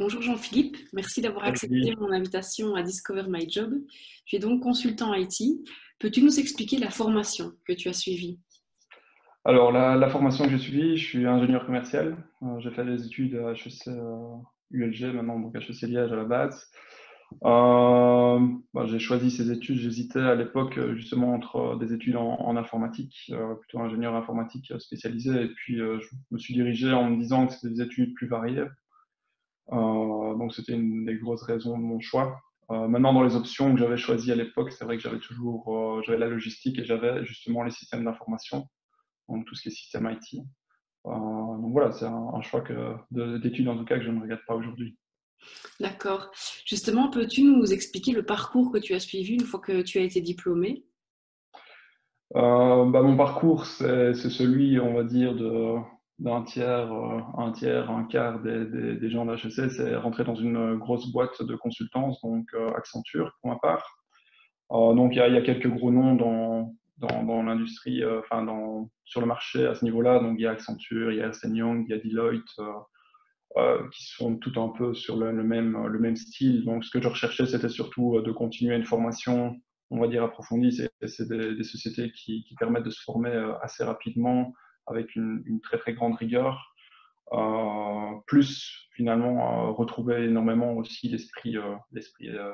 Bonjour Jean-Philippe, merci d'avoir accepté Oui. mon invitation à Discover My Job. Tu es donc consultant IT. Peux-tu nous expliquer la formation que tu as suivie? Alors, la formation que j'ai suivie, je suis ingénieur commercial. J'ai fait des études à HEC ULG, maintenant, donc HEC Liège à la base. J'ai choisi ces études, j'hésitais à l'époque justement entre des études en informatique, plutôt ingénieur informatique spécialisé, et puis je me suis dirigé en me disant que c'était des études plus variées. Donc c'était une des grosses raisons de mon choix. Maintenant, dans les options que j'avais choisies à l'époque, c'est vrai que j'avais la logistique et j'avais justement les systèmes d'information, donc tout ce qui est système IT. Donc voilà, c'est un choix d'études en tout cas que je ne regrette pas aujourd'hui. D'accord. Justement, peux-tu nous expliquer le parcours que tu as suivi une fois que tu as été diplômé? Mon parcours, c'est celui, on va dire, un quart des gens de HEC, c'est rentrer dans une grosse boîte de consultance, donc Accenture pour ma part. Donc il y a quelques gros noms dans l'industrie, sur le marché à ce niveau-là. Donc il y a Accenture, il y a Ernst Young, il y a Deloitte, qui sont tout un peu sur le même style. Donc, ce que je recherchais, c'était surtout de continuer une formation, on va dire, approfondie. C'est des sociétés qui permettent de se former assez rapidement avec une très, très grande rigueur. Plus, finalement, retrouver énormément aussi l'esprit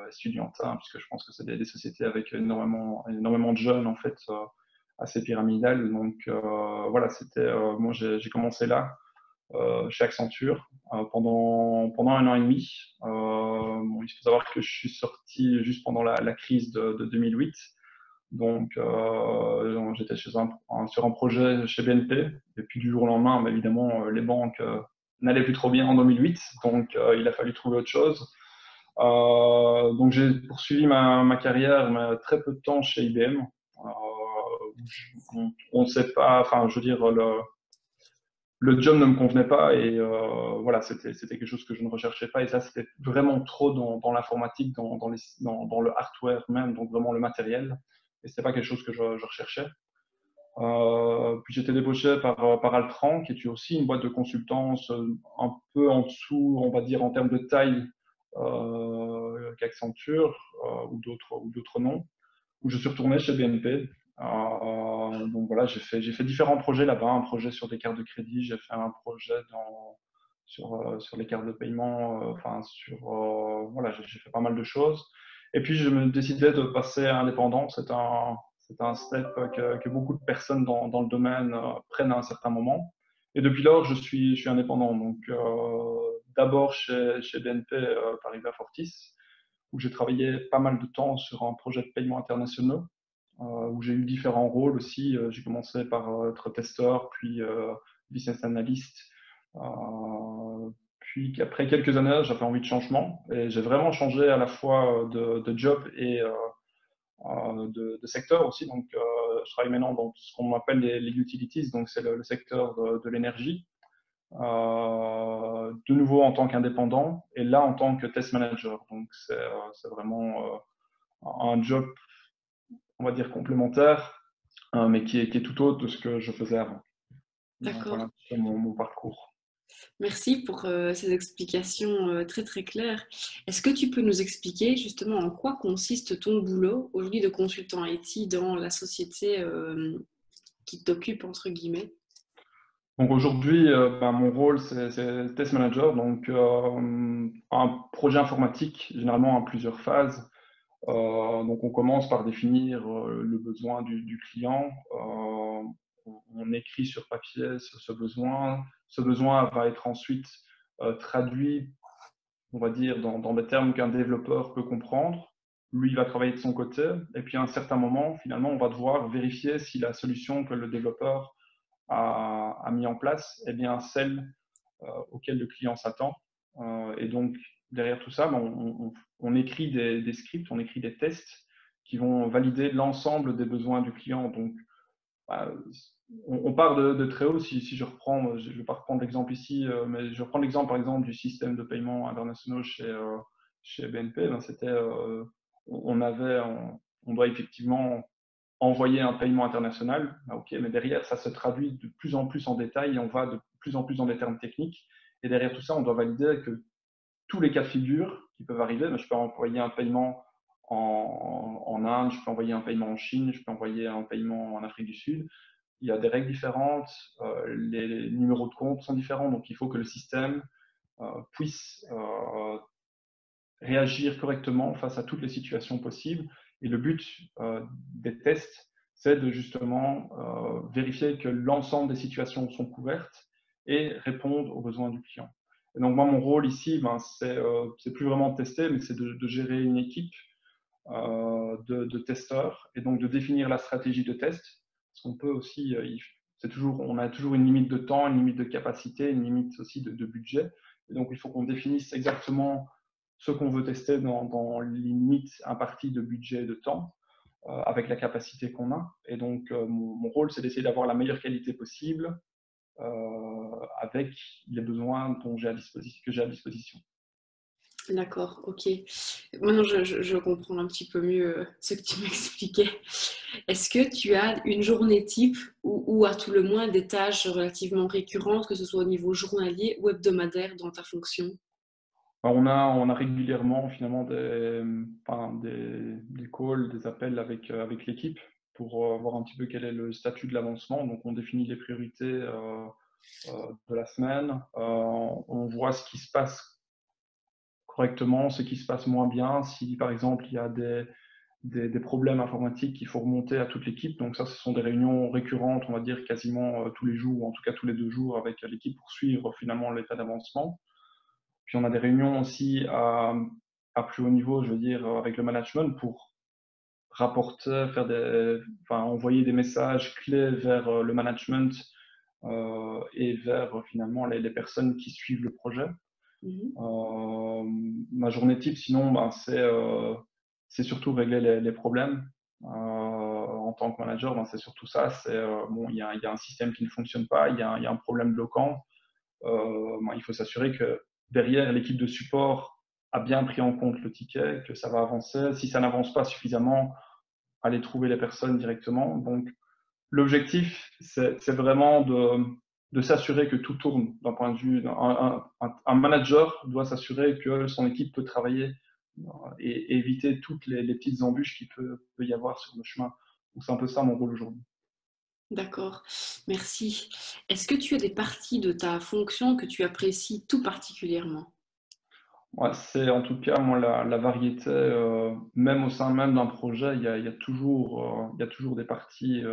estudiantin, puisque je pense que c'est des sociétés avec énormément de jeunes, en fait, assez pyramidales. Donc, voilà, moi, j'ai commencé là chez Accenture pendant un an et demi. Il faut savoir que je suis sorti juste pendant la crise de 2008. Donc, j'étais sur un projet chez BNP. Et puis, du jour au lendemain, évidemment, les banques n'allaient plus trop bien en 2008. Donc, il a fallu trouver autre chose. Donc, j'ai poursuivi ma carrière, mais très peu de temps chez IBM. On ne sait pas, enfin, je veux dire, le job ne me convenait pas et voilà, c'était quelque chose que je ne recherchais pas et ça, c'était vraiment trop dans l'informatique, dans le hardware même, donc vraiment le matériel. Et c'était pas quelque chose que je recherchais. Puis j'étais débauché par Altran, qui est aussi une boîte de consultance un peu en dessous, on va dire, en termes de taille qu'Accenture ou d'autres noms, où je suis retourné chez BNP. Donc voilà, j'ai fait différents projets là-bas, un projet sur des cartes de crédit, j'ai fait un projet sur les cartes de paiement, voilà, j'ai fait pas mal de choses. Et puis je me décidais de passer indépendant. C'est un step que beaucoup de personnes dans le domaine prennent à un certain moment. Et depuis lors, je suis indépendant. Donc d'abord chez BNP Paribas Fortis, où j'ai travaillé pas mal de temps sur un projet de paiement internationaux, où j'ai eu différents rôles aussi. J'ai commencé par être testeur, puis business analyst. Puis après quelques années, j'avais envie de changement et j'ai vraiment changé à la fois de job et de secteur aussi. Donc, je travaille maintenant dans ce qu'on appelle les utilities, donc c'est le secteur de l'énergie. De nouveau en tant qu'indépendant et là en tant que test manager. Donc, c'est vraiment un job, on va dire, complémentaire, mais qui est tout autre de ce que je faisais avant. Donc D'accord. voilà, c'est mon parcours. Merci pour ces explications très très claires. Est-ce que tu peux nous expliquer justement en quoi consiste ton boulot aujourd'hui de consultant IT dans la société qui t'occupe entre guillemets? Donc aujourd'hui, mon rôle, c'est test manager. Donc un projet informatique, généralement en plusieurs phases. Donc on commence par définir le besoin du client. On écrit sur papier ce besoin. Ce besoin va être ensuite traduit, on va dire, dans des termes qu'un développeur peut comprendre. Lui, il va travailler de son côté. Et puis à un certain moment, finalement, on va devoir vérifier si la solution que le développeur a mis en place est bien celle auquel le client s'attend. Et donc, derrière tout ça, on écrit des scripts, on écrit des tests qui vont valider l'ensemble des besoins du client. Donc, bah, on part de très haut. Si je reprends, je ne vais pas reprendre l'exemple ici, mais je reprends l'exemple par exemple du système de paiement internationaux chez BNP. On doit effectivement envoyer un paiement international. Ah, ok, mais derrière, ça se traduit de plus en plus en détail et on va de plus en plus dans des termes techniques. Et derrière tout ça, on doit valider que tous les cas de figure qui peuvent arriver. Mais je peux envoyer un paiement en Inde, je peux envoyer un paiement en Chine, je peux envoyer un paiement en Afrique du Sud. Il y a des règles différentes, les numéros de compte sont différents, donc il faut que le système puisse réagir correctement face à toutes les situations possibles. Et le but des tests, c'est de justement vérifier que l'ensemble des situations sont couvertes et répondre aux besoins du client. Et donc moi, mon rôle ici, c'est plus vraiment de tester, mais c'est de gérer une équipe de testeurs et donc de définir la stratégie de test. Parce qu'on peut aussi, on a toujours une limite de temps, une limite de capacité, une limite aussi de budget. Et donc il faut qu'on définisse exactement ce qu'on veut tester dans les limites imparties de budget et de temps, avec la capacité qu'on a. Et donc mon rôle, c'est d'essayer d'avoir la meilleure qualité possible avec les besoins que j'ai à disposition. D'accord, ok. Maintenant, je comprends un petit peu mieux ce que tu m'expliquais. Est-ce que tu as une journée type ou à tout le moins des tâches relativement récurrentes, que ce soit au niveau journalier ou hebdomadaire dans ta fonction? On a régulièrement finalement des calls, des appels avec l'équipe pour voir un petit peu quel est le statut de l'avancement. Donc on définit les priorités de la semaine, on voit ce qui se passe correctement, ce qui se passe moins bien. Si par exemple il y a des problèmes informatiques qu'il faut remonter à toute l'équipe, donc ça ce sont des réunions récurrentes, on va dire quasiment tous les jours, ou en tout cas tous les 2 jours avec l'équipe pour suivre finalement l'état d'avancement. Puis on a des réunions aussi à plus haut niveau, je veux dire, avec le management pour rapporter, envoyer des messages clés vers le management et vers finalement les personnes qui suivent le projet. Ma journée type, sinon, c'est surtout régler les problèmes. En tant que manager, c'est surtout ça. Il y a un système qui ne fonctionne pas, il y a un problème bloquant. Il faut s'assurer que derrière, l'équipe de support a bien pris en compte le ticket, que ça va avancer. Si ça n'avance pas suffisamment, aller trouver les personnes directement. Donc, l'objectif, c'est vraiment de s'assurer que tout tourne d'un point de vue. Un manager doit s'assurer que son équipe peut travailler et éviter toutes les petites embûches qu'il peut y avoir sur le chemin. Donc, c'est un peu ça mon rôle aujourd'hui. D'accord, merci. Est-ce que tu as des parties de ta fonction que tu apprécies tout particulièrement? Ouais, c'est en tout cas, moi, la variété, même au sein même d'un projet, il y a toujours des parties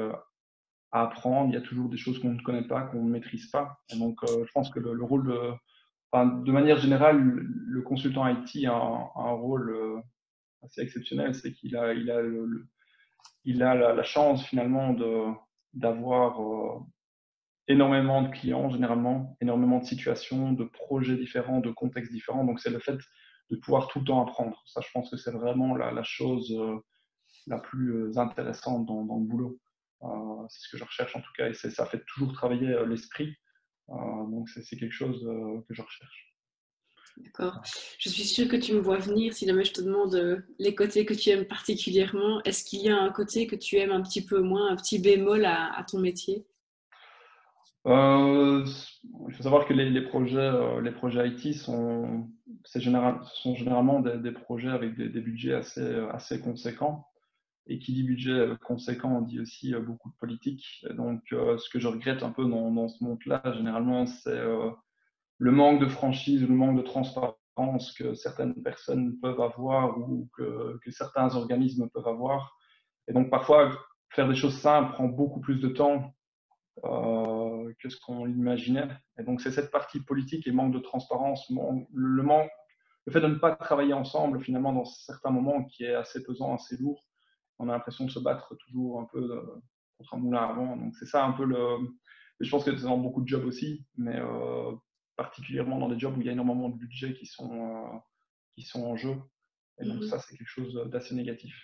à apprendre, il y a toujours des choses qu'on ne connaît pas, qu'on ne maîtrise pas. Et donc, je pense que le rôle de manière générale, le consultant IT a un rôle assez exceptionnel, c'est qu'il a la chance finalement d'avoir énormément de clients, généralement, énormément de situations, de projets différents, de contextes différents. Donc, c'est le fait de pouvoir tout le temps apprendre. Ça, je pense que c'est vraiment la chose la plus intéressante dans le boulot. C'est ce que je recherche en tout cas, et ça fait toujours travailler l'esprit. Donc, c'est quelque chose que je recherche. D'accord. Je suis sûre que tu me vois venir si jamais je te demande les côtés que tu aimes particulièrement. Est-ce qu'il y a un côté que tu aimes un petit peu moins, un petit bémol à ton métier? Il faut savoir que les projets IT sont généralement des projets avec des budgets assez conséquents. Et qui dit budget conséquent, on dit aussi beaucoup de politique. Et donc, ce que je regrette un peu dans ce monde-là, généralement, c'est le manque de franchise, le manque de transparence que certaines personnes peuvent avoir ou que certains organismes peuvent avoir. Et donc, parfois, faire des choses simples prend beaucoup plus de temps que ce qu'on imaginait. Et donc, c'est cette partie politique et manque de transparence, le fait de ne pas travailler ensemble, finalement, dans certains moments, qui est assez pesant, assez lourd. On a l'impression de se battre toujours un peu contre un moulin à vent. Donc, c'est ça un peu je pense que c'est dans beaucoup de jobs aussi, mais particulièrement dans des jobs où il y a énormément de budgets qui sont en jeu. Et donc, ça, c'est quelque chose d'assez négatif.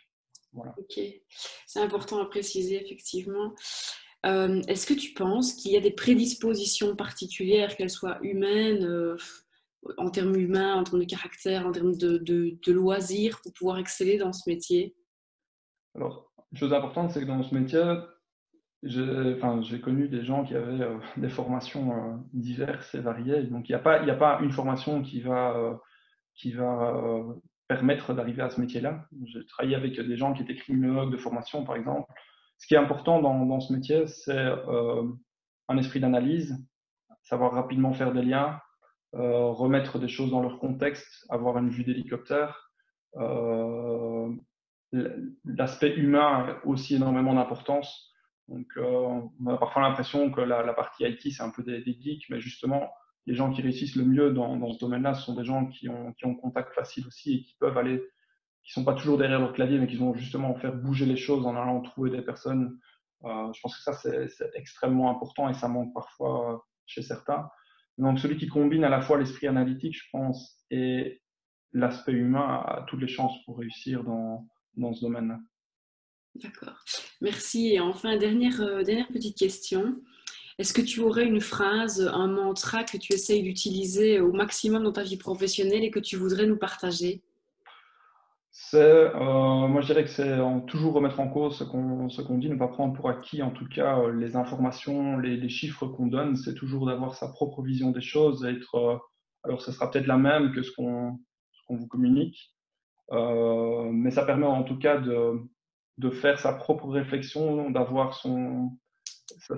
Voilà. Ok, c'est important à préciser, effectivement. Est-ce que tu penses qu'il y a des prédispositions particulières, qu'elles soient humaines, en termes humains, en termes de caractère, en termes de loisirs, pour pouvoir exceller dans ce métier? Alors, une chose importante, c'est que dans ce métier, j'ai connu des gens qui avaient des formations diverses et variées. Donc, il n'y a pas une formation qui va qui va permettre d'arriver à ce métier-là. J'ai travaillé avec des gens qui étaient criminologues de formation, par exemple. Ce qui est important dans ce métier, c'est un esprit d'analyse, savoir rapidement faire des liens, remettre des choses dans leur contexte, avoir une vue d'hélicoptère. L'aspect humain a aussi énormément d'importance. Donc, on a parfois l'impression que la partie IT, c'est un peu des geeks, mais justement, les gens qui réussissent le mieux dans ce domaine-là, ce sont des gens qui ont contact facile aussi et qui peuvent aller, qui sont pas toujours derrière leur clavier, mais qui vont justement faire bouger les choses en allant trouver des personnes. Je pense que ça, c'est extrêmement important et ça manque parfois chez certains. Donc, celui qui combine à la fois l'esprit analytique, je pense, et l'aspect humain a toutes les chances pour réussir dans ce domaine-là. D'accord. Merci. Et enfin, dernière petite question. Est-ce que tu aurais une phrase, un mantra que tu essayes d'utiliser au maximum dans ta vie professionnelle et que tu voudrais nous partager? Moi, je dirais que c'est toujours remettre en cause ce qu'on dit, ne pas prendre pour acquis, en tout cas, les informations, les chiffres qu'on donne, c'est toujours d'avoir sa propre vision des choses, alors ce sera peut-être la même que ce qu'on vous communique, mais ça permet en tout cas de faire sa propre réflexion, d'avoir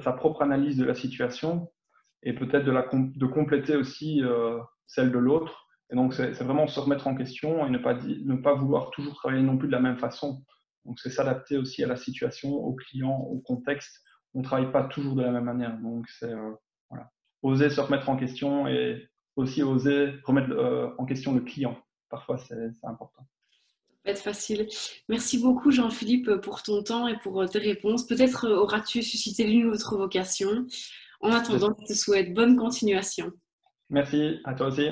sa propre analyse de la situation et peut-être de compléter aussi celle de l'autre. Et donc, c'est vraiment se remettre en question et ne pas vouloir toujours travailler non plus de la même façon. Donc, c'est s'adapter aussi à la situation, au client, au contexte. On ne travaille pas toujours de la même manière. Donc, c'est voilà. Oser se remettre en question et aussi oser remettre en question le client. Parfois, c'est important. Ça va être facile. Merci beaucoup Jean-Philippe pour ton temps et pour tes réponses. Peut-être auras-tu suscité l'une ou l'autre vocation. En attendant, je te souhaite bonne continuation. Merci, à toi aussi.